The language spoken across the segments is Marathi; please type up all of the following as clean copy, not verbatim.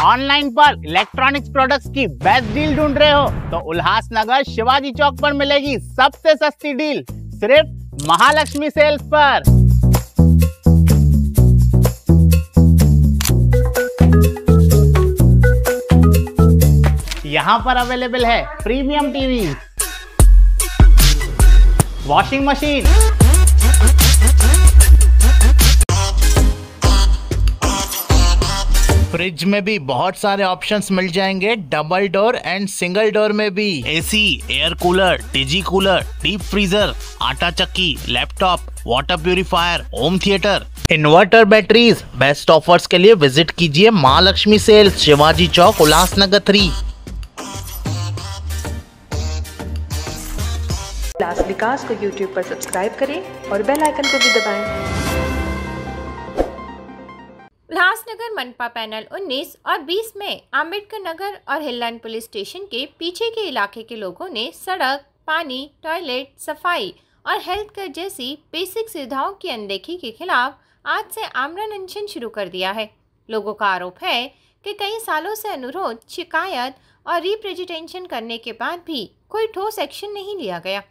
ऑनलाइन पर इलेक्ट्रॉनिक्स प्रोडक्ट्स की बेस्ट डील ढूंढ रहे हो तो उल्लासनगर शिवाजी चौक पर मिलेगी सबसे सस्ती डील, सिर्फ महालक्ष्मी सेल्स पर। यहाँ पर अवेलेबल है premium TV, washing machine, fridge में भी बहुत सारे ऑप्शंस मिल जाएंगे, double door and single door में भी। AC, air cooler, TG cooler, deep freezer, आटा चक्की, laptop, water purifier, home theatre, inverter, batteries. Best offers के लिए विजिट कीजिए महालक्ष्मी सेल्स, शिवाजी चौक, उल्लासनगर 3। उल्लास विकास को YouTube पर सब्सक्राइब करें और बेल आइकन को भी दबाएं। उल्लासनगर मनपा पैनल 19 और 20 में अम्बेडकर नगर और हिल्लान पुलिस स्टेशन के पीछे के इलाके के लोगों ने सड़क, पानी, टॉयलेट, सफाई और हेल्थ केयर जैसी बेसिक सुविधाओं की अनदेखी के खिलाफ आज से आमरण अनशन शुरू कर दिया है। लोगों का आरोप है कि कई सालों से अनुरोध, शिकायत और रिप्रेजेंटेशन करने के बाद भी कोई ठोस एक्शन नहीं लिया गया।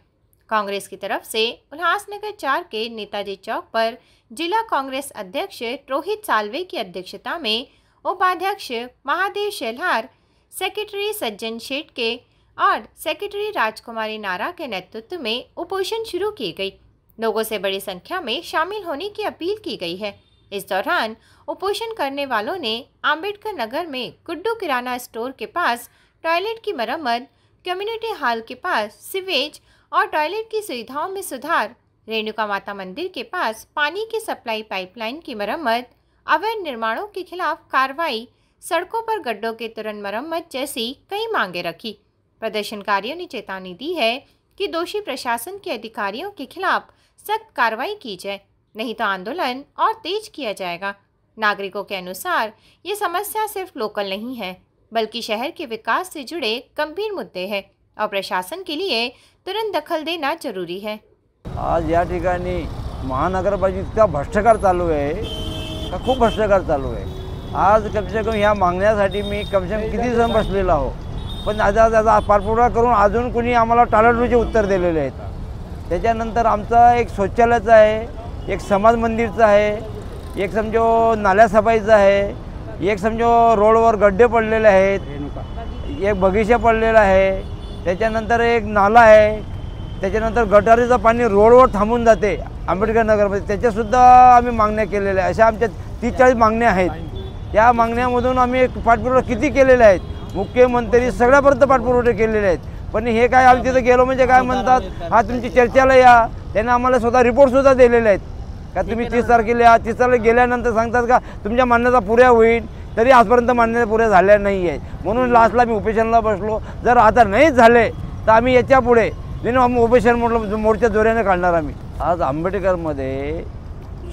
कांग्रेस की तरफ से उल्लासनगर 4 के नेताजी चौक पर जिला कांग्रेस अध्यक्ष रोहित साल्वे की अध्यक्षता में उपाध्यक्ष महादेव शेल्हार, सेक्रेटरी सज्जन शेटके और सेक्रेटरी राजकुमारी नारा के नेतृत्व में उपोषण शुरू की गई। लोगों से बड़ी संख्या में शामिल होने की अपील की गई है। इस दौरान उपोषण करने वालों ने अम्बेडकर नगर में गुड्डू किराना स्टोर के पास टॉयलेट की मरम्मत, कम्युनिटी हॉल के पास सीवेज और टॉयलेट की सुविधाओं में सुधार, रेणुका माता मंदिर के पास पानी की सप्लाई पाइपलाइन की मरम्मत, अवैध निर्माणों के खिलाफ कार्रवाई, सड़कों पर गड्ढों के तुरंत मरम्मत जैसी कई मांगे रखी। प्रदर्शनकारियों ने चेतावनी दी है कि दोषी प्रशासन के अधिकारियों के खिलाफ सख्त कार्रवाई की जाए, नहीं तो आंदोलन और तेज किया जाएगा। नागरिकों के अनुसार ये समस्या सिर्फ लोकल नहीं है, बल्कि शहर के विकास से जुड़े गंभीर मुद्दे हैं और प्रशासन के लिए तुरंत दखल देना जरूरी है। आज या ठिकाणी महानगरपालिकेचा भ्रष्टाचार चालू आहे का खूप भ्रष्टाचार चालू आहे। आज कम से कम ह्या मागण्यासाठी मी कम से कम किती जण बसलेला हो, पण आता त्याचा पाठपुरावा करून अजून कोणी आम्हाला टाळाटोळीचे उत्तर दिलेले आहेत। त्याच्यानंतर आमचा एक शौचालयाचा आहे, एक समाज मंदिरचा आहे, एक समजो नाल्या सफाईचा आहे, एक समजो रोडवर गड्डे पडलेले आहेत, एक बगीचा पडलेला आहे, त्याच्यानंतर एक नाला आहे, त्याच्यानंतर गटारीचं पाणी रोडवर थांबून जाते आंबेडकर नगरमध्ये, त्याच्यासुद्धा आम्ही मागण्या केलेल्या आहे। अशा आमच्या 30-40 मागण्या आहेत। या मागण्यामधून आम्ही एक पाठपुरावा किती केलेले आहेत, मुख्यमंत्री सगळ्यापर्यंत पाठपुरावे केलेले आहेत, पण हे काय आम्ही तिथं गेलो म्हणजे काय म्हणतात, हा तुमची चर्चेला या। त्यांनी आम्हाला स्वतः रिपोर्टसुद्धा दिलेले आहेत का तुम्ही 30 तारखेला या। 30 तारखेला गेल्यानंतर सांगतात का तुमच्या मान्यता पुऱ्या होईल, तरी आजपर्यंत मान्यता पुऱ्या झाल्या नाही आहे। म्हणून लास्टला मी उपोषणाला बसलो। जर आता नाहीच झाले तर आम्ही याच्या पुढे आम्ही उपोषण मोर्चा जोराने काढणार आम्ही। आज आंबेडकरमध्ये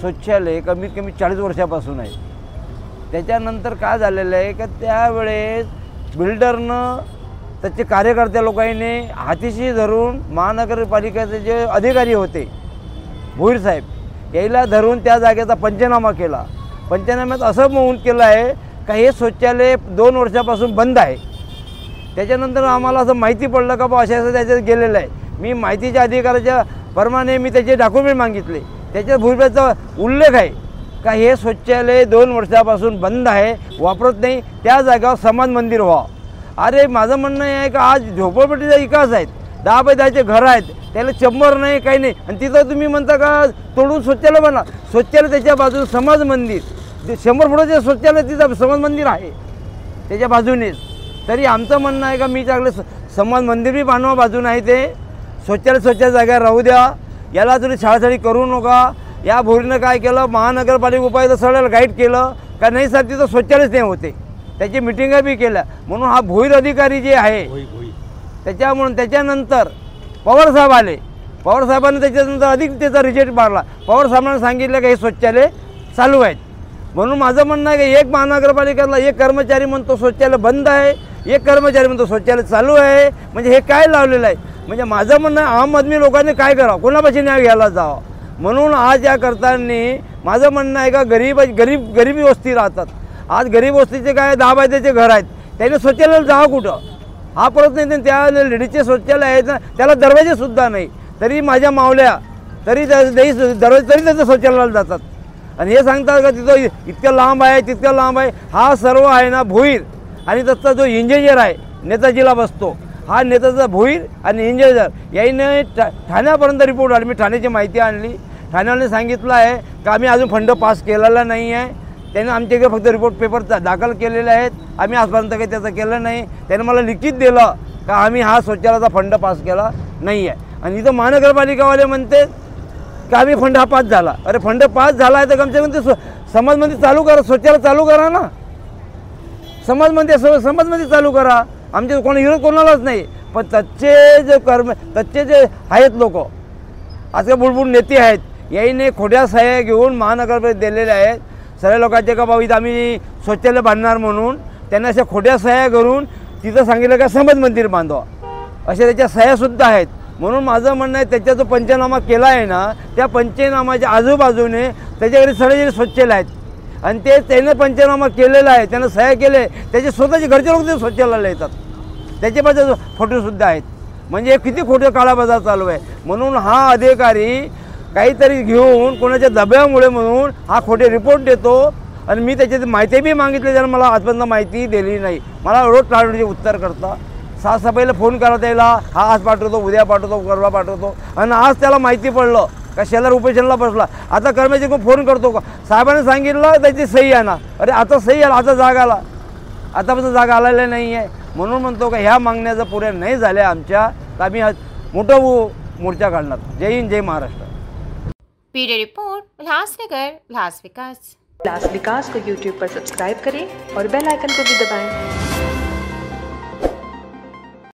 शौचालय कमीत कमी 40 वर्षापासून आहे। त्याच्यानंतर काय झालेलं आहे की त्यावेळेस बिल्डरनं त्याचे कार्यकर्ते लोकांनी हातीशी धरून महानगरपालिकेचे जे अधिकारी होते भोईर साहेब याला धरून त्या जागेचा पंचनामा केला। पंचनाम्यात असं नमूद केलं आहे का हे शौचालय 2 वर्षापासून बंद आहे। त्याच्यानंतर आम्हाला असं माहिती पडलं का बा असं त्याच्यात गेलेलं आहे। मी माहितीच्या अधिकाऱ्याच्या प्रमाणे मी त्याचे डॉक्युमेंट मागितले, त्याच्यात भूमिकेचा उल्लेख आहे का हे शौचालय 2 वर्षापासून बंद आहे, वापरत नाही, त्या जागेवर समाज मंदिर व्हावं। अरे माझं म्हणणं आहे का आज झोपडपट्टीचा विकास आहेत, 10 बाय 10चे घरं आहेत, त्याला चंबर नाही काही नाही, आणि तिथं तुम्ही म्हणता का तोडून शौचालय बना। शौचालय त्याच्या बाजूला समाज मंदिर, 100 फुटाचे शौचालय तिथं समाज मंदिर आहे त्याच्या बाजूनेच। तरी आमचं म्हणणं आहे का मी चांगलं समाज मंदिर बी बांधवा बाजून आहे, ते शौचालय जागा राहू द्या, याला तुम्ही छाळछाळी करू नका। या भोईरनं काय केलं, महानगरपालिका उपायुक्त सगळ्याला गाईड केलं का नाही साहेब तिथं शौचालयच नाही होते, त्याची मिटिंगा बी केल्या। म्हणून हा भोईर अधिकारी जे आहे त्याच्यानंतर पवार साहेब आले, पवार साहेबांनी त्याच्यानंतर अधिक त्याचा रिजेक्ट मारला। पवार साहेबांनी सांगितलं की हे शौचालय चालू आहेत। म्हणून माझं म्हणणं आहे की एक महानगरपालिकेला एक कर्मचारी म्हणतो शौचालय बंद आहे, एक कर्मचारी म्हणतो शौचालय चालू आहे, म्हणजे हे काय लावलेलं आहे। म्हणजे माझं म्हणणं आम आदमी लोकांनी काय करावं, कोणापाशी न्याय घ्यायला जावं। म्हणून आज या करताना माझं म्हणणं आहे का गरीबी वस्ती राहतात, आज गरीब वस्तीचे काय 10 बायदेचे घर आहेत, त्याने शौचालयाला जावं कुठं? हा परत नाही, त्या लेडीजचे शौचालय आहेत ना त्याला दरवाजेसुद्धा नाही, तरी माझ्या मावल्या तरी दरवाजे तरी त्याचं शौचालयाला जातात. आणि हे सांगतात का तिथं इतकं लांब आहे तितकं लांब आहे. हा सर्व आहे ना भुईर, आणि त्याचा जो इंजिनियर आहे नेताजीला बसतो, हा नेताचा भुईर आणि इंजिनियर याने ठाण्यापर्यंत रिपोर्ट आली. मी ठाण्याची माहिती आणली, ठाण्याने सांगितलं आहे का आम्ही अजून फंड पास केलेला नाही आहे. त्याने आमच्याकडे फक्त रिपोर्ट पेपर दाखल केलेले आहेत, आम्ही आजपर्यंत काही त्याचं केलं नाही. त्याने मला लिखित दिलं का आम्ही हा शौचालयाचा फंड पास केला नाही आहे. आणि इथं महानगरपालिकावाले म्हणते का आम्ही फंड हा पास झाला. अरे फंड पास झाला आहे तर कमसे कम ते समाजमध्ये चालू करा, शौचालय चालू करा ना, समाजमध्ये चालू करा. आमचे कोणी विरोध कोणालाच नाही. पण त्याचे जे आहेत लोक, आजकाल बुलबुल नेते आहेत, याने खोट्या सह्या घेऊन महानगरपालिकेत दिलेल्या आहेत. सगळ्या लोकांचे का बाबा इथं आम्ही शौचालय बांधणार म्हणून त्यांना अशा खोट्या सह्या करून तिथं सांगितलं का समाज मंदिर बांधवा, अशा त्याच्या सह्यासुद्धा आहेत. म्हणून माझं म्हणणं आहे त्याचा जो पंचनामा केला आहे ना, त्या पंचनामाच्या आजूबाजूने त्याच्याकडे सगळे शौचालय आहेत आणि ते त्यानं पंचनामा केलेला आहे, त्यानं सह्या केले, त्याचे स्वतःचे घरचे लोक ते शौचालयाला येतात, त्याचे माझे फोटोसुद्धा आहेत. म्हणजे किती खोटे काळाबाजार चालू आहे. म्हणून हा अधिकारी काहीतरी घेऊन कोणाच्या दबावामुळे म्हणून हा खोटे रिपोर्ट देतो. आणि मी त्याची माहिती बी मागितली, त्यानं मला आजपर्यंत माहिती दिली नाही. मला रोज टाळण्याचे उत्तर करता. साफसफाईला फोन करा त्याला, हा आज पाठवतो, उद्या पाठवतो, परवा पाठवतो. आणि आज त्याला माहिती पडलं का शेलार उपोषणाला बसला. आता कर्मचारी फोन करतो का साहेबांनी सांगितलं त्याची सही आणा. अरे आता सही आला, आता जाग आला, आतापासून जागा आलेला नाही आहे. म्हणून म्हणतो का ह्या मागण्या जर पुऱ्या नाही झाल्या आमच्या तर आम्ही मोठा मोर्चा काढणार. जय हिंद, जय महाराष्ट्र. ब्यूरो रिपोर्ट, उल्लासनगर, उल्लास विकास. उल्लास विकास को YouTube पर सब्सक्राइब करें और बेल आइकन को भी दबाएं।